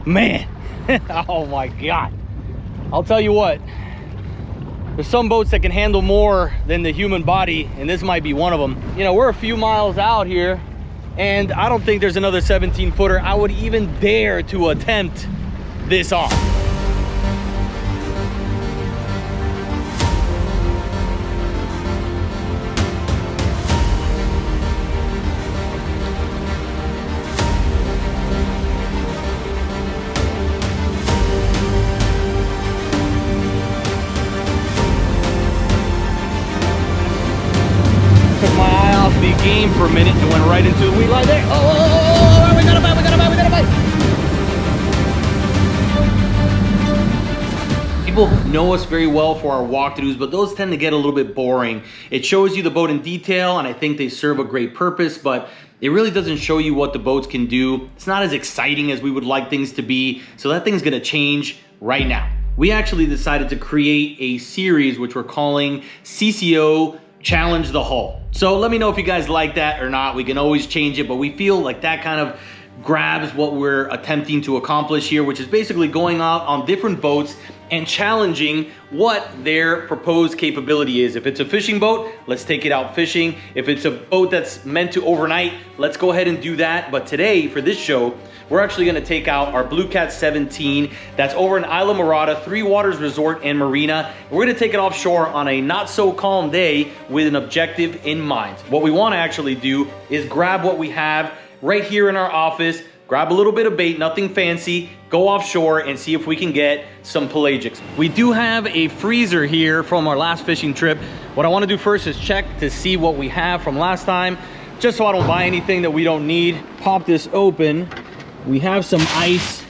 Man, oh my God. I'll tell you what, there's some boats that can handle more than the human body, and this might be one of them. You know, we're a few miles out here, and I don't think there's another 17-footer I would even dare to attempt this off. Game for a minute and went right into the weed line there. Oh, we got a bite, we got a bite, we got a bite. People know us very well for our walkthroughs, but those tend to get a little bit boring. It shows you the boat in detail, and I think they serve a great purpose, but it really doesn't show you what the boats can do. It's not as exciting as we would like things to be, so that thing's gonna change right now. We actually decided to create a series which we're calling CCO Challenge the Hull. So let me know if you guys like that or not. We can always change it, but we feel like that kind of grabs what we're attempting to accomplish here, which is basically going out on different boats and challenging what their proposed capability is. If it's a fishing boat, let's take it out fishing. If it's a boat that's meant to overnight, let's go ahead and do that. But today, for this show, we're actually gonna take out our Blue Cat 17 that's over in Isla Morada, Three Waters Resort and Marina. We're gonna take it offshore on a not so calm day with an objective in mind. What we wanna actually do is grab what we have right here in our office, grab a little bit of bait, nothing fancy, go offshore and see if we can get some pelagics. We do have a freezer here from our last fishing trip. What I wanna do first is check to see what we have from last time, just so I don't buy anything that we don't need. Pop this open. We have some ice.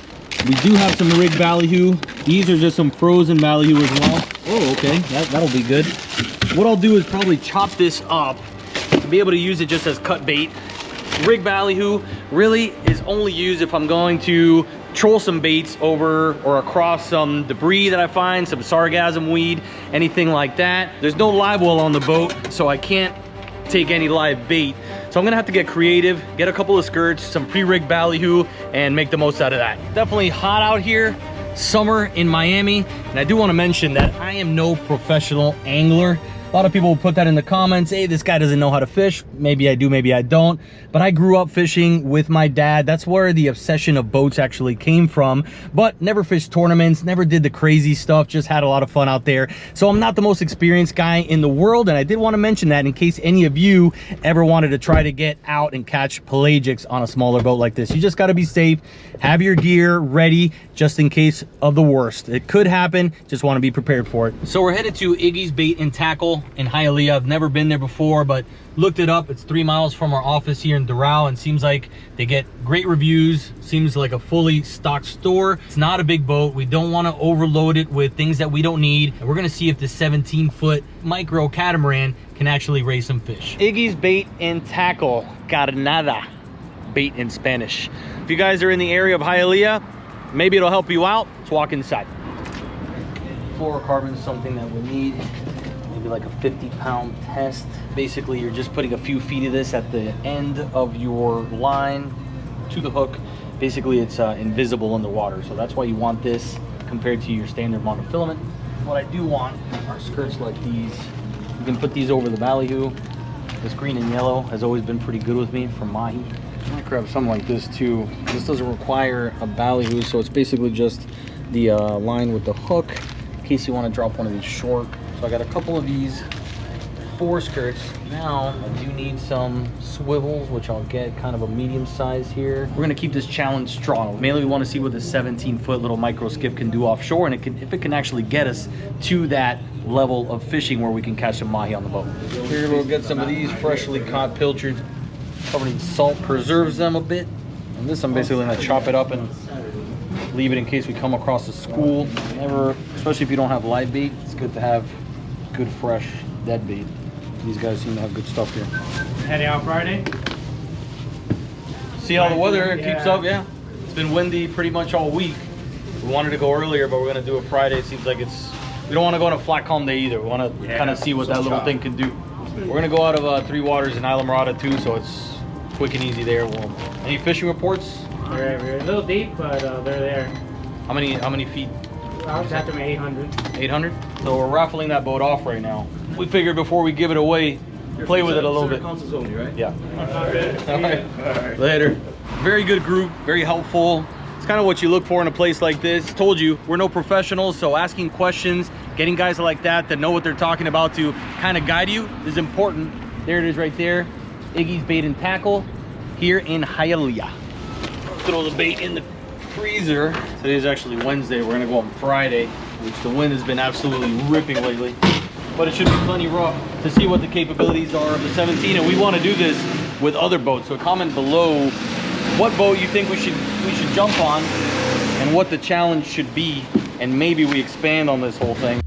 We do have some rig ballyhoo. These are just some frozen ballyhoo as well. Oh, okay, that'll be good. What I'll do is probably chop this up to be able to use it just as cut bait. Rig ballyhoo really is only used if I'm going to troll some baits over or across some debris that I find, some sargassum weed, anything like that. There's no live well on the boat, so I can't take any live bait. So I'm gonna have to get creative, get a couple of skirts, some pre-rigged ballyhoo, and make the most out of that. Definitely hot out here, summer in Miami, and I do wanna mention that I am no professional angler. A lot of people will put that in the comments, hey, this guy doesn't know how to fish. Maybe I do, maybe I don't. But I grew up fishing with my dad. That's where the obsession of boats actually came from. But never fished tournaments, never did the crazy stuff, just had a lot of fun out there. So I'm not the most experienced guy in the world, and I did want to mention that in case any of you ever wanted to try to get out and catch pelagics on a smaller boat like this. You just got to be safe, have your gear ready just in case of the worst. It could happen, just want to be prepared for it. So we're headed to Iggie's Bait and Tackle in Hialeah. I've never been there before, but looked it up. It's 3 miles from our office here in Doral, and seems like they get great reviews. Seems like a fully stocked store. It's not a big boat. We don't want to overload it with things that we don't need. And we're gonna see if this 17-foot micro catamaran can actually raise some fish. Iggie's Bait and Tackle, carnada, bait in Spanish. If you guys are in the area of Hialeah, maybe it'll help you out. Let's walk inside. Fluorocarbon is something that we need. Like a 50-pound test. Basically, you're just putting a few feet of this at the end of your line to the hook. Basically, it's invisible in the water, so that's why you want this compared to your standard monofilament. What I do want are skirts like these. You can put these over the ballyhoo. This green and yellow has always been pretty good with me from Mahi. I might grab something like this too. This doesn't require a ballyhoo, so it's basically just the line with the hook in case you want to drop one of these short. So I got a couple of these 4 skirts. Now I do need some swivels, which I'll get kind of a medium size here. We're gonna keep this challenge strong. Mainly we wanna see what this 17-foot little micro skiff can do offshore, and if it can actually get us to that level of fishing where we can catch some mahi on the boat. Here we'll get some of these freshly caught pilchards. Covered in salt preserves them a bit. And this I'm basically gonna chop it up and leave it in case we come across a school. Never, especially if you don't have live bait, it's good to have good fresh dead bait. These guys seem to have good stuff here. Heading out Friday. See how the weather keeps up, yeah. It's been windy pretty much all week. We wanted to go earlier, but we're gonna do it Friday. It seems like we don't want to go on a flat calm day either. We want to kind of see what that little thing can do. We're gonna go out of Three Waters in Isla Morada too, so it's quick and easy there. Well, any fishing reports? They're a little deep, but they're there. How many feet? I was after my 800. 800? So we're raffling that boat off right now. We figured before we give it away, play with it a little bit. Consoles only, right? Yeah. All right. Later. Very good group, very helpful. It's kind of what you look for in a place like this. Told you, we're no professionals, so asking questions, getting guys like that know what they're talking about to kind of guide you is important. There it is right there. Iggie's Bait and Tackle here in Hialeah. Throw the bait in the freezer. Today is actually Wednesday. We're gonna go on Friday, which the wind has been absolutely ripping lately. But it should be plenty rough to see what the capabilities are of the 17, and we want to do this with other boats. So comment below what boat you think we should jump on and what the challenge should be, and maybe we expand on this whole thing.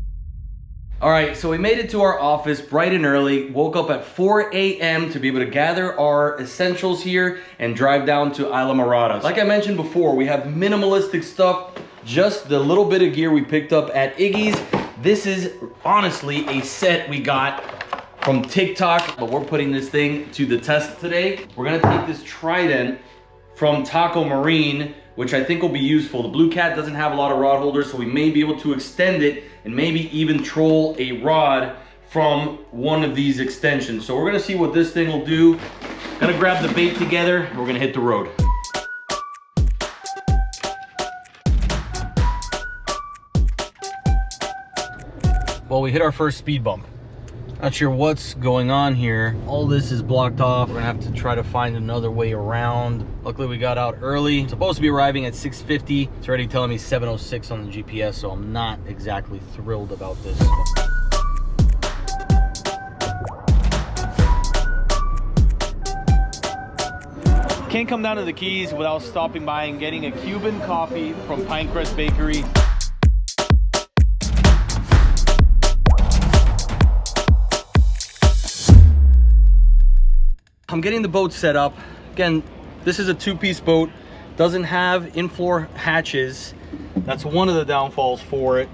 All right, so we made it to our office bright and early, woke up at 4 a.m. to be able to gather our essentials here and drive down to Isla Morada. Like I mentioned before, we have minimalistic stuff, just the little bit of gear we picked up at Iggie's. This is honestly a set we got from TikTok, but we're putting this thing to the test today. We're gonna take this trident from Taco Marine, which I think will be useful. The Blue Cat doesn't have a lot of rod holders, so we may be able to extend it and maybe even troll a rod from one of these extensions. So we're gonna see what this thing will do. Gonna grab the bait together, and we're gonna hit the road. Well, we hit our first speed bump. Not sure what's going on here. All this is blocked off. We're gonna have to try to find another way around. Luckily, we got out early. Supposed to be arriving at 6:50. It's already telling me 7:06 on the GPS, so I'm not exactly thrilled about this. Can't come down to the Keys without stopping by and getting a Cuban coffee from Pinecrest Bakery. I'm getting the boat set up. Again, this is a two-piece boat. Doesn't have in-floor hatches. That's one of the downfalls for it,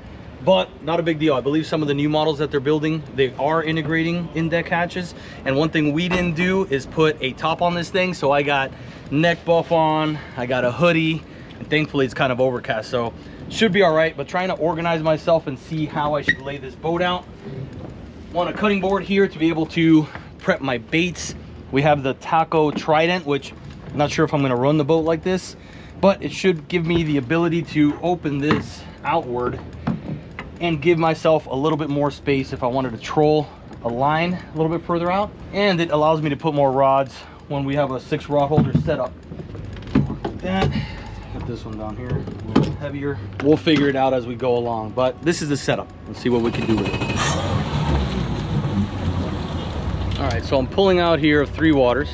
but not a big deal. I believe some of the new models that they're building, they are integrating in-deck hatches. And one thing we didn't do is put a top on this thing. So I got neck buff on, I got a hoodie, and thankfully it's kind of overcast, so should be all right. But trying to organize myself and see how I should lay this boat out. Want a cutting board here to be able to prep my baits. We have the Taco Trident, which I'm not sure if I'm gonna run the boat like this, but it should give me the ability to open this outward and give myself a little bit more space if I wanted to troll a line a little bit further out. And it allows me to put more rods when we have a 6 rod holder setup. Like that. Put this one down here, a little bit heavier. We'll figure it out as we go along, but this is the setup. Let's see what we can do with it. All right, so I'm pulling out here of 3 waters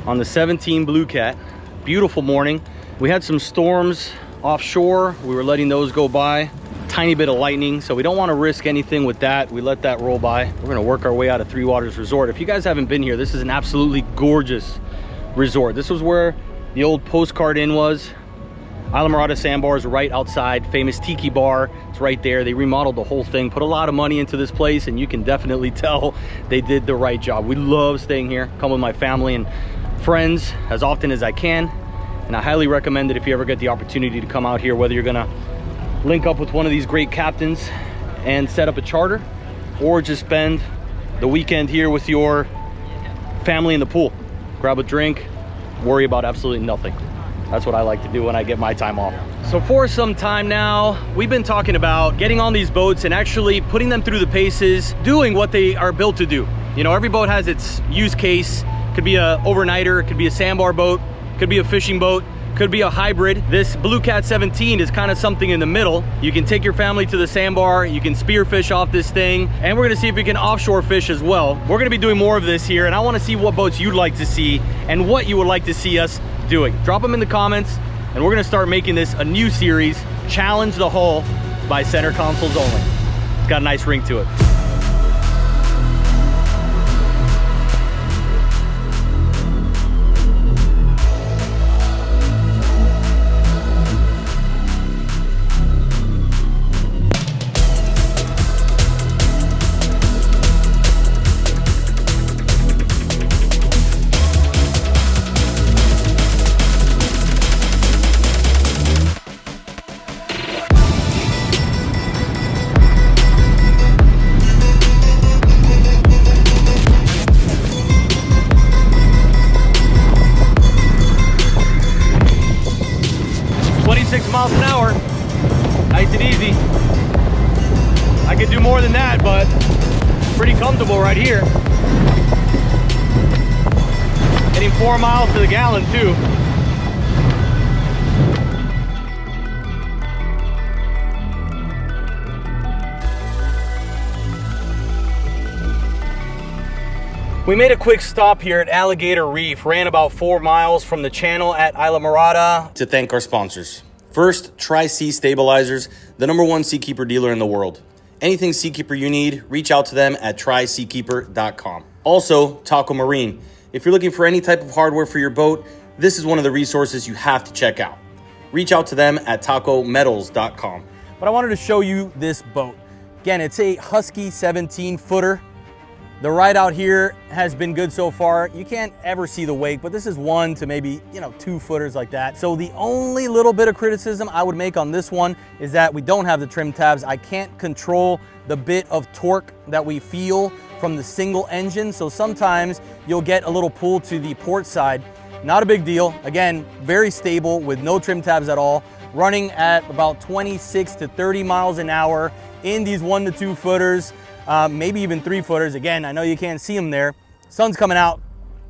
on the 17 Blue Cat. Beautiful morning. We had some storms offshore. We were letting those go by. Tiny bit of lightning, so we don't want to risk anything with that. We let that roll by. We're gonna work our way out of 3 Waters Resort. If you guys haven't been here, this is an absolutely gorgeous resort. This was where the old Postcard Inn was. Isla Morada Sandbar is right outside. Famous tiki bar, it's right there. They remodeled the whole thing, put a lot of money into this place, and you can definitely tell they did the right job. We love staying here. Come with my family and friends as often as I can, and I highly recommend it if you ever get the opportunity to come out here, whether you're gonna link up with one of these great captains and set up a charter, or just spend the weekend here with your family in the pool. Grab a drink, worry about absolutely nothing. That's what I like to do when I get my time off. So for some time now, we've been talking about getting on these boats and actually putting them through the paces, doing what they are built to do. You know, every boat has its use case. Could be a overnighter, could be a sandbar boat, could be a fishing boat, could be a hybrid. This Blue Cat 17 is kind of something in the middle. You can take your family to the sandbar, you can spearfish off this thing, and we're gonna see if we can offshore fish as well. We're gonna be doing more of this here, and I wanna see what boats you'd like to see and what you would like to see us doing. Drop them in the comments, and we're gonna start making this a new series, Challenge the Hull by Center Consoles Only. It's got a nice ring to it. 6 miles an hour. Nice and easy. I could do more than that, but pretty comfortable right here. Getting 4 miles to the gallon too. We made a quick stop here at Alligator Reef, ran about 4 miles from the channel at Isla Morada to thank our sponsors. First, Tri-Sea Stabilizers, the #1 Seakeeper dealer in the world. Anything Seakeeper you need, reach out to them at tryseakeeper.com. Also, Taco Marine. If you're looking for any type of hardware for your boat, this is one of the resources you have to check out. Reach out to them at tacometals.com. But I wanted to show you this boat. Again, it's a Husky 17-footer. The ride out here has been good so far. You can't ever see the wake, but this is 1 to maybe, 2 footers like that. So the only little bit of criticism I would make on this one is that we don't have the trim tabs. I can't control the bit of torque that we feel from the single engine. So sometimes you'll get a little pull to the port side. Not a big deal. Again, very stable with no trim tabs at all. Running at about 26 to 30 miles an hour in these 1 to 2 footers. Maybe even 3 footers. Again, I know you can't see them there. Sun's coming out.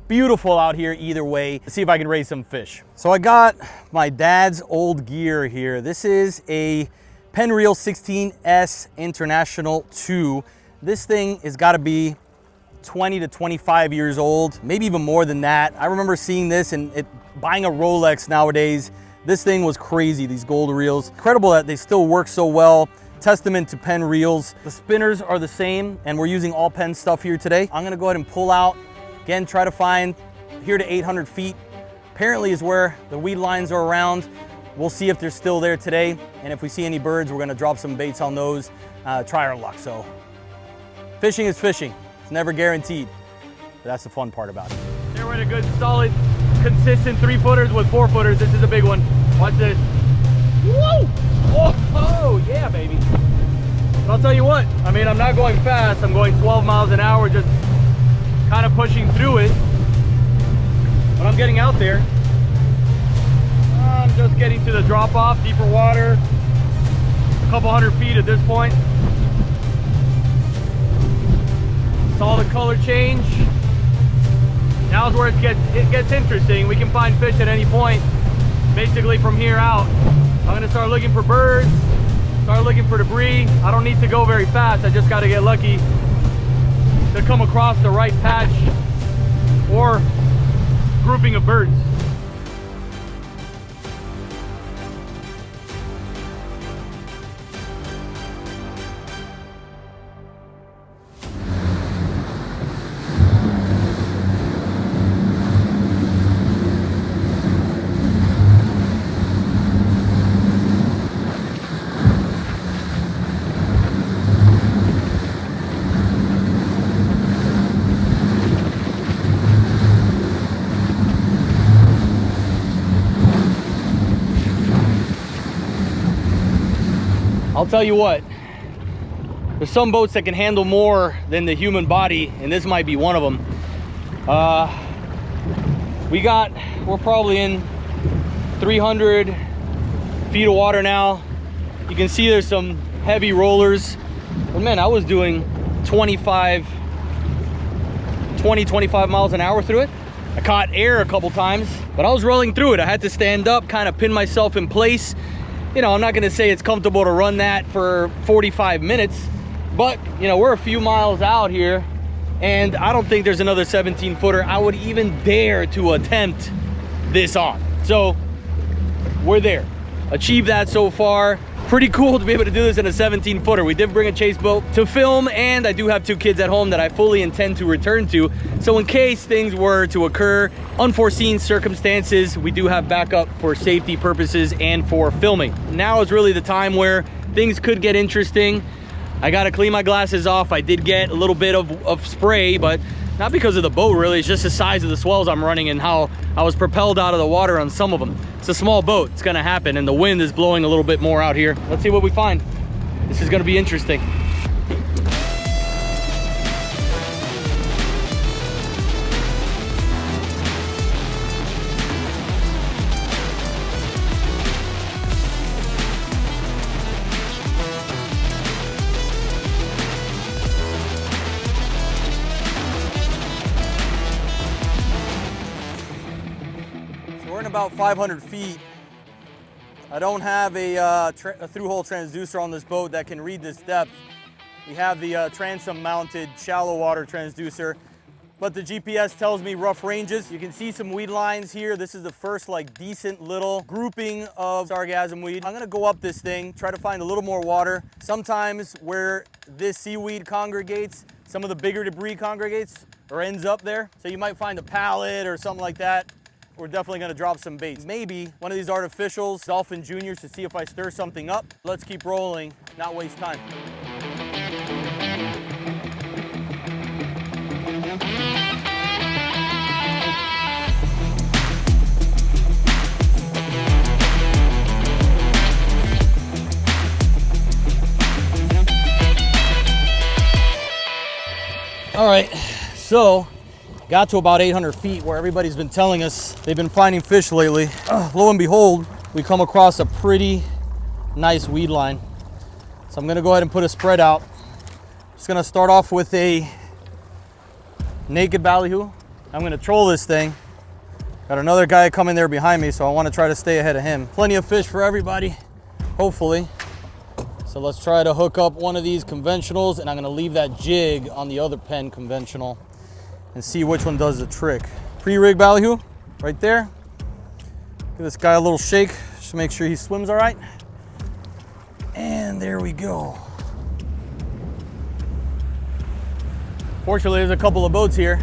Beautiful out here either way. Let's see if I can raise some fish. So I got my dad's old gear here. This is a PENN Reel 16S International 2. This thing has got to be 20 to 25 years old, maybe even more than that. I remember seeing this and buying a Rolex nowadays. This thing was crazy, these gold reels. Incredible that they still work so well. Testament to PENN reels. The spinners are the same, and we're using all PENN stuff here today. I'm gonna go ahead and pull out, again, try to find here to 800 feet. Apparently is where the weed lines are around. We'll see if they're still there today, and if we see any birds, we're gonna drop some baits on those, try our luck. So fishing is fishing. It's never guaranteed, but that's the fun part about it. Here we're at a good, solid, consistent 3 footers with 4 footers. This is a big one. Watch this. Woo! Oh, yeah, baby. But I'll tell you what, I mean, I'm not going fast. I'm going 12 miles an hour, just kind of pushing through it. But I'm getting out there. I'm just getting to the drop off, deeper water. A couple 100 feet at this point. Saw the color change. Now's where it gets interesting. We can find fish at any point, basically from here out. I'm gonna start looking for birds, start looking for debris. I don't need to go very fast. I just gotta get lucky to come across the right patch or grouping of birds. I'll tell you what, there's some boats that can handle more than the human body, and this might be one of them. We're probably in 300 feet of water now. You can see there's some heavy rollers. But man, I was doing 20, 25 miles an hour through it. I caught air a couple times, but I was rolling through it. I had to stand up, kind of pin myself in place. I'm not gonna say it's comfortable to run that for 45 minutes, but we're a few miles out here, and I don't think there's another 17-footer I would even dare to attempt this on. So we're there. Achieved that so far. Pretty cool to be able to do this in a 17-footer. We did bring a chase boat to film, and I do have 2 kids at home that I fully intend to return to. So in case things were to occur, unforeseen circumstances, we do have backup for safety purposes and for filming. Now is really the time where things could get interesting. I gotta clean my glasses off. I did get a little bit of spray, but not because of the boat really. It's just the size of the swells I'm running and how I was propelled out of the water on some of them. It's a small boat, it's gonna happen, and the wind is blowing a little bit more out here. Let's see what we find. This is gonna be interesting. We're in about 500 feet. I don't have a through-hole transducer on this boat that can read this depth. We have the transom-mounted shallow water transducer, but the GPS tells me rough ranges. You can see some weed lines here. This is the first like decent little grouping of sargassum weed. I'm gonna go up this thing, try to find a little more water. Sometimes where this seaweed congregates, some of the bigger debris congregates or ends up there. So you might find a pallet or something like that. We're definitely gonna drop some baits. Maybe one of these artificials, Dolphin Juniors, to see if I stir something up. Let's keep rolling, not waste time. All right, so got to about 800 feet where everybody's been telling us they've been finding fish lately. Lo and behold, we come across a pretty nice weed line. So I'm gonna go ahead and put a spread out. Just gonna start off with a naked ballyhoo. I'm gonna troll this thing. Got another guy coming there behind me, so I wanna try to stay ahead of him. Plenty of fish for everybody, hopefully. So let's try to hook up one of these conventionals, and I'm gonna leave that jig on the other Penn conventional and see which one does the trick. Pre-rig ballyhoo, right there. Give this guy a little shake, just to make sure he swims all right. And there we go. Fortunately, there's a couple of boats here,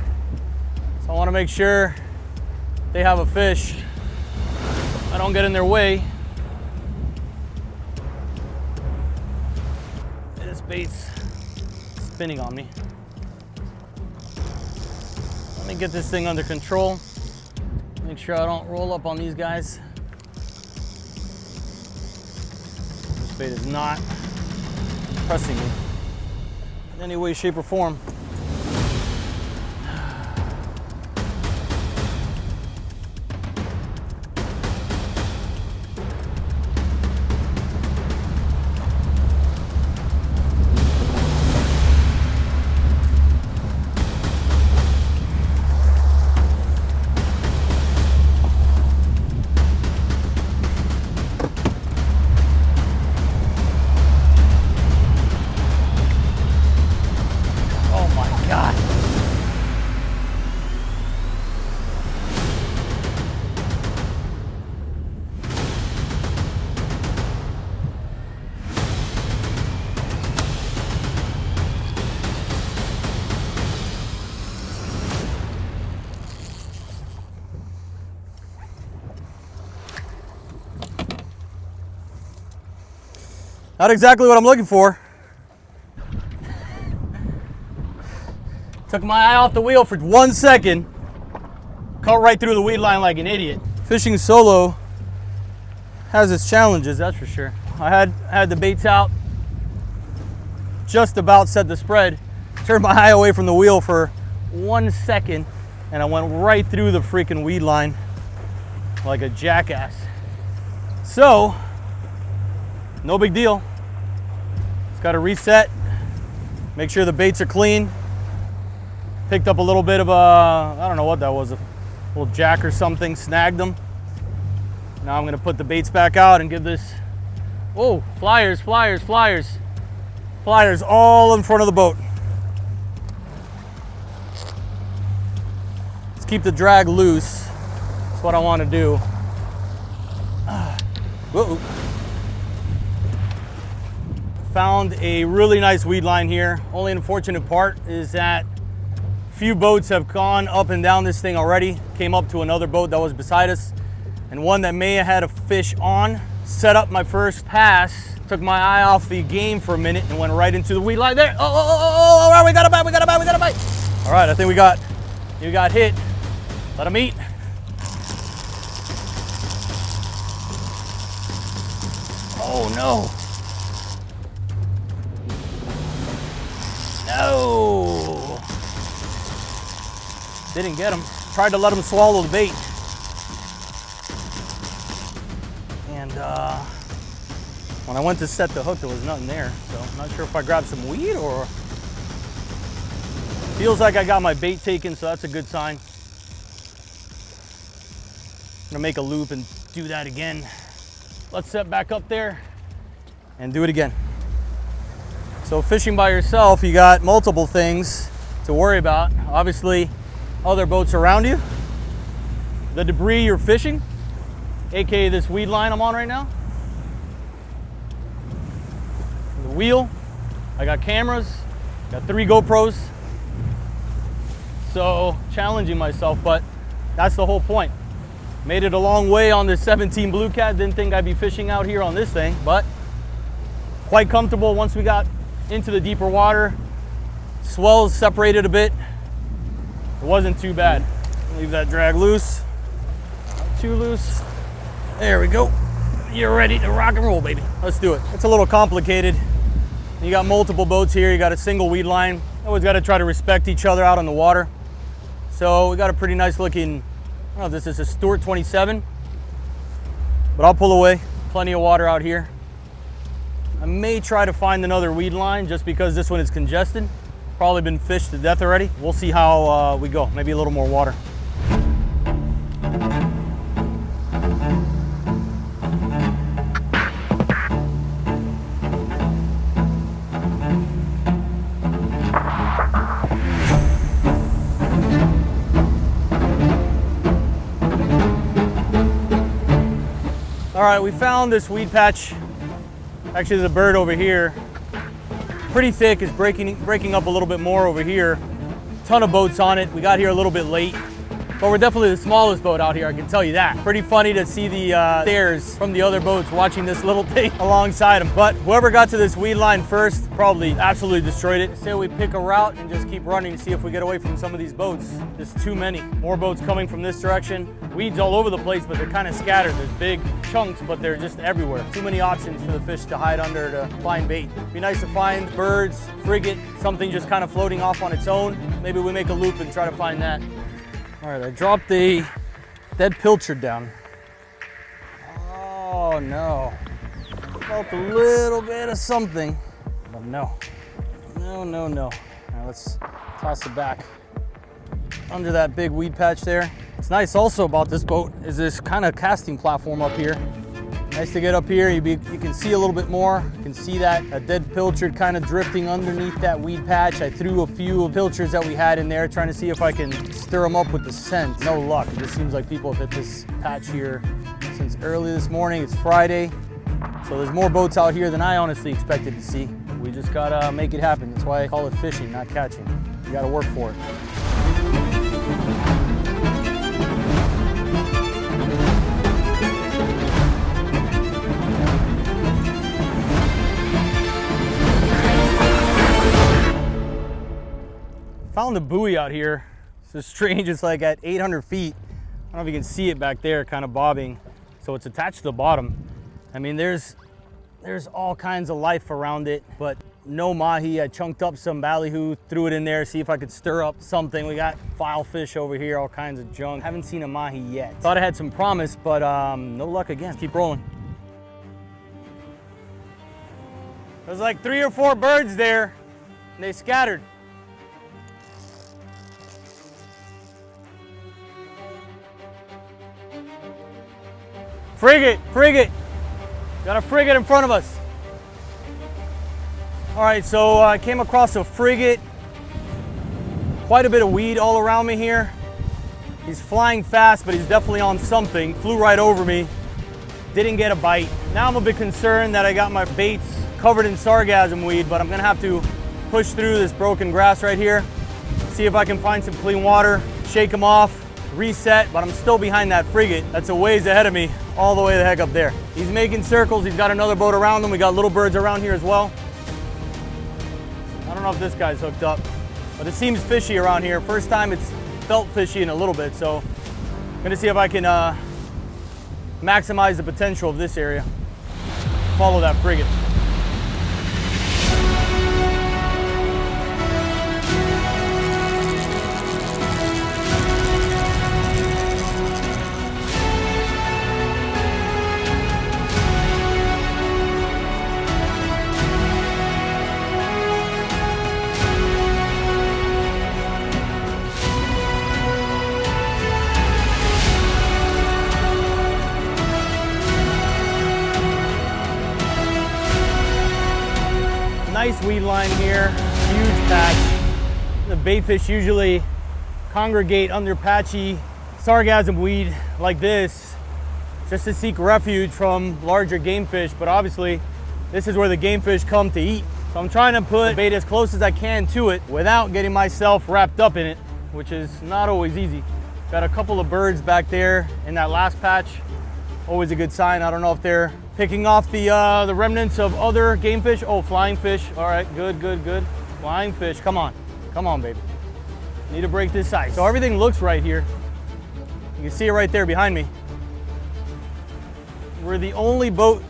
so I wanna make sure they have a fish. I don't get in their way. This bait's spinning on me. Let me get this thing under control. Make sure I don't roll up on these guys. This bait is not pressing me in any way, shape, or form. Not exactly what I'm looking for. Took my eye off the wheel for 1 second. Cut right through the weed line like an idiot. Fishing solo has its challenges, that's for sure. I had the baits out, just about set the spread. Turned my eye away from the wheel for 1 second, and I went right through the freaking weed line like a jackass. So, no big deal. Just got to reset, make sure the baits are clean. Picked up a little bit of a, I don't know what that was, a little jack or something, snagged them. Now I'm going to put the baits back out and give this, oh, flyers, flyers, flyers. Flyers all in front of the boat. Let's keep the drag loose. That's what I want to do. Whoa. Found a really nice weed line here. Only unfortunate part is that few boats have gone up and down this thing already. Came up to another boat that was beside us, and one that may have had a fish on. Set up my first pass, took my eye off the game for a minute and went right into the weed line there. Oh, all right, we got a bite, we got a bite, we got a bite. All right, I think we got hit. Let him eat. Oh no. No. Didn't get him. Tried to let him swallow the bait. And when I went to set the hook, there was nothing there. So I'm not sure if I grabbed some weed or... Feels like I got my bait taken, so that's a good sign. gonna make a loop and do that again. Let's set back up there and do it again. So fishing by yourself, you got multiple things to worry about. Obviously, other boats around you, the debris you're fishing, aka this weed line I'm on right now, the wheel. I got cameras, got 3 GoPros. So challenging myself, but that's the whole point. Made it a long way on this 17 Blue Cat. Didn't think I'd be fishing out here on this thing, but quite comfortable once we got into the deeper water. Swells separated a bit. It wasn't too bad. Leave that drag loose. Not too loose. There we go. You're ready to rock and roll, baby. Let's do it. It's a little complicated. You got multiple boats here. You got a single weed line. Always got to try to respect each other out on the water. So we got a pretty nice looking, I don't know if this is a Stewart 27, but I'll pull away. Plenty of water out here. I may try to find another weed line just because this one is congested. Probably been fished to death already. We'll see how we go. Maybe a little more water. All right, we found this weed patch. Actually, there's a bird over here. Pretty thick, it's breaking up a little bit more over here. Ton of boats on it. We got here a little bit late, but we're definitely the smallest boat out here, I can tell you that. Pretty funny to see the stares from the other boats watching this little thing alongside them. But whoever got to this weed line first probably absolutely destroyed it. Say we pick a route and just keep running to see if we get away from some of these boats. There's too many. More boats coming from this direction. Weeds all over the place, but they're kind of scattered. There's big chunks, but they're just everywhere. Too many options for the fish to hide under to find bait. Be nice to find birds, frigate, something just kind of floating off on its own. Maybe we make a loop and try to find that. All right, I dropped the dead pilchard down. Oh no. Felt a little bit of something, but no. No. All right, let's toss it back under that big weed patch there. What's nice also about this boat is this kind of casting platform up here. Nice to get up here, you can see a little bit more. You can see that a dead pilchard kind of drifting underneath that weed patch. I threw a few pilchards that we had in there, trying to see if I can stir them up with the scent. No luck, it just seems like people have hit this patch here since early this morning. It's Friday, so there's more boats out here than I honestly expected to see. We just gotta make it happen. That's why I call it fishing, not catching. You gotta work for it. Found a buoy out here. It's strange, it's like at 800 feet. I don't know if you can see it back there, kind of bobbing. So it's attached to the bottom. I mean, there's all kinds of life around it, but no mahi. I chunked up some ballyhoo, threw it in there, see if I could stir up something. We got file fish over here, all kinds of junk. Haven't seen a mahi yet. Thought I had some promise, but no luck again. Let's keep rolling. There's like 3 or 4 birds there, and they scattered. Frigate! Got a frigate in front of us. All right, so I came across a frigate. Quite a bit of weed all around me here. He's flying fast, but he's definitely on something. Flew right over me. Didn't get a bite. Now I'm a bit concerned that I got my baits covered in sargassum weed, but I'm gonna have to push through this broken grass right here. See if I can find some clean water, shake them off, reset, but I'm still behind that frigate. That's a ways ahead of me, all the way the heck up there. He's making circles. He's got another boat around him. We got little birds around here as well. I don't know if this guy's hooked up, but it seems fishy around here. First time it's felt fishy in a little bit, so I'm gonna see if I can maximize the potential of this area. Follow that frigate. Nice weed line here, huge patch. The baitfish usually congregate under patchy sargassum weed like this just to seek refuge from larger game fish, but obviously this is where the game fish come to eat. So I'm trying to put the bait as close as I can to it without getting myself wrapped up in it, which is not always easy. Got a couple of birds back there in that last patch. Always a good sign. I don't know if they're picking off the remnants of other game fish. Oh, flying fish. All right, good, good, good. Flying fish, come on. Come on, baby. Need to break this ice. So everything looks right here. You can see it right there behind me. We're the only boat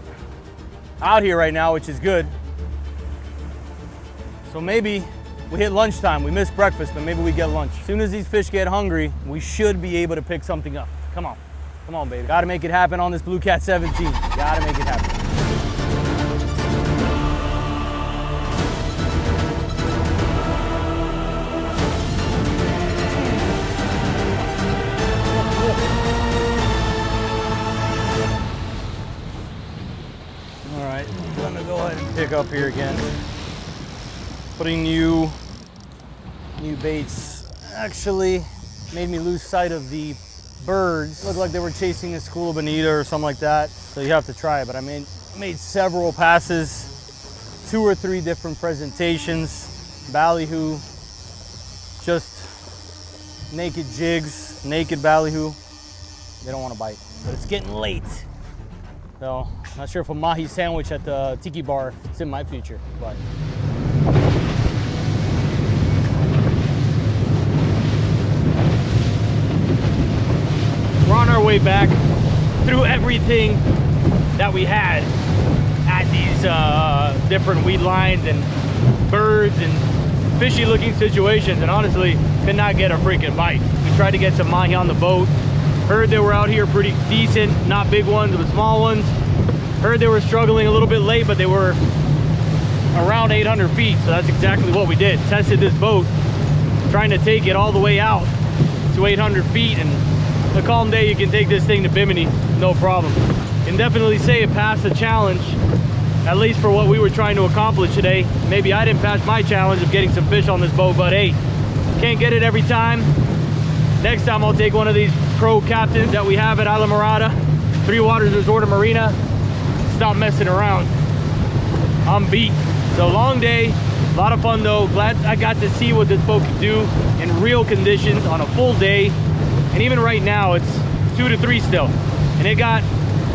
out here right now, which is good. So maybe we hit lunchtime. We missed breakfast, but maybe we get lunch. As soon as these fish get hungry, we should be able to pick something up. Come on. Come on, baby. Gotta make it happen on this Blue Cat 17. Gotta make it happen. All right, I'm gonna go ahead and pick up here again. Putting new baits actually made me lose sight of the birds. Looked like they were chasing a school of bonita or something like that. So you have to try it. But I made several passes, 2 or 3 different presentations, ballyhoo, just naked jigs, naked ballyhoo. They don't want to bite, but it's getting late. So not sure if a mahi sandwich at the tiki bar is in my future, but. We're on our way back through everything that we had at these different weed lines and birds and fishy looking situations, and honestly could not get a freaking bite. We tried to get some mahi on the boat. Heard they were out here pretty decent, not big ones but small ones. Heard they were struggling a little bit late, but they were around 800 feet, so that's exactly what we did. Tested this boat, trying to take it all the way out to 800 feet, and a calm day you can take this thing to Bimini, no problem. Can definitely say it passed the challenge, at least for what we were trying to accomplish today. Maybe I didn't pass my challenge of getting some fish on this boat, but hey, can't get it every time. Next time I'll take one of these pro captains that we have at Isla Mirada, Three Waters Resort and Marina. Stop messing around. I'm beat. So long day, a lot of fun though. Glad I got to see what this boat could do in real conditions on a full day. And even right now it's 2 to 3 still, and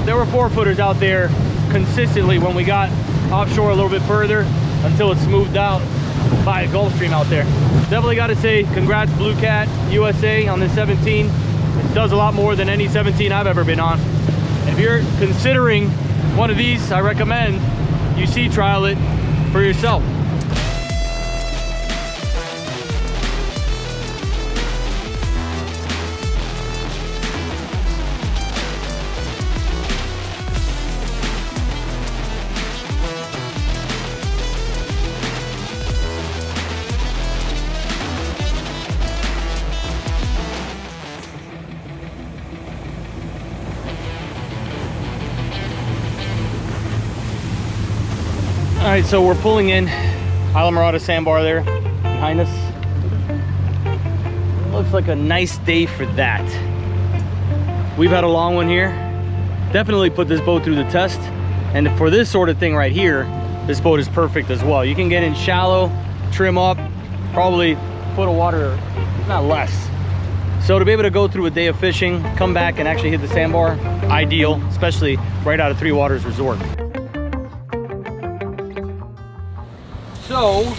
there were 4-footers out there consistently when we got offshore a little bit further until it smoothed out by a Gulf Stream out there. Definitely got to say congrats Blue Cat USA on this 17. It does a lot more than any 17 I've ever been on. And if you're considering one of these, I recommend you sea trial it for yourself. All right, so we're pulling in Isla Mirada Sandbar there behind us. Looks like a nice day for that. We've had a long one here. Definitely put this boat through the test. And for this sort of thing right here, this boat is perfect as well. You can get in shallow, trim up, probably foot of water, not less. So to be able to go through a day of fishing, come back and actually hit the sandbar, ideal, especially right out of Three Waters Resort. So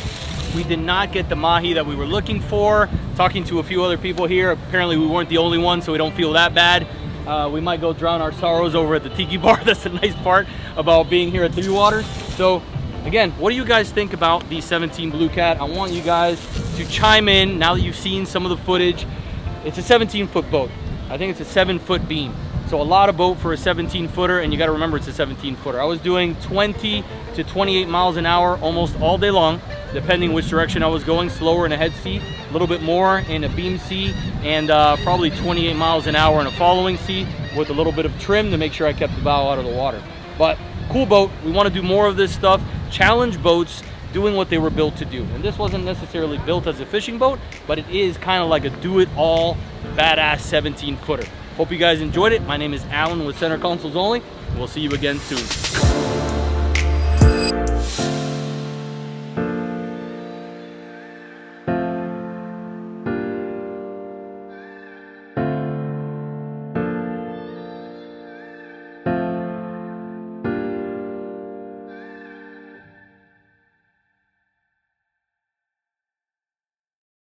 we did not get the mahi that we were looking for. Talking to a few other people here, apparently we weren't the only ones, so we don't feel that bad. We might go drown our sorrows over at the tiki bar. That's the nice part about being here at Three Waters. So again, what do you guys think about the 17 Blue Cat? I want you guys to chime in now that you've seen some of the footage. It's a 17-foot boat. I think it's a 7-foot beam. So a lot of boat for a 17-footer, and you gotta remember it's a 17-footer. I was doing 20 to 28 miles an hour almost all day long, depending which direction I was going. Slower in a head sea, a little bit more in a beam sea, and probably 28 miles an hour in a following sea with a little bit of trim to make sure I kept the bow out of the water. But cool boat. We want to do more of this stuff. Challenge boats doing what they were built to do. And this wasn't necessarily built as a fishing boat, but it is kind of like a do-it-all badass 17-footer. Hope you guys enjoyed it. My name is Alan with Center Consoles Only. We'll see you again soon.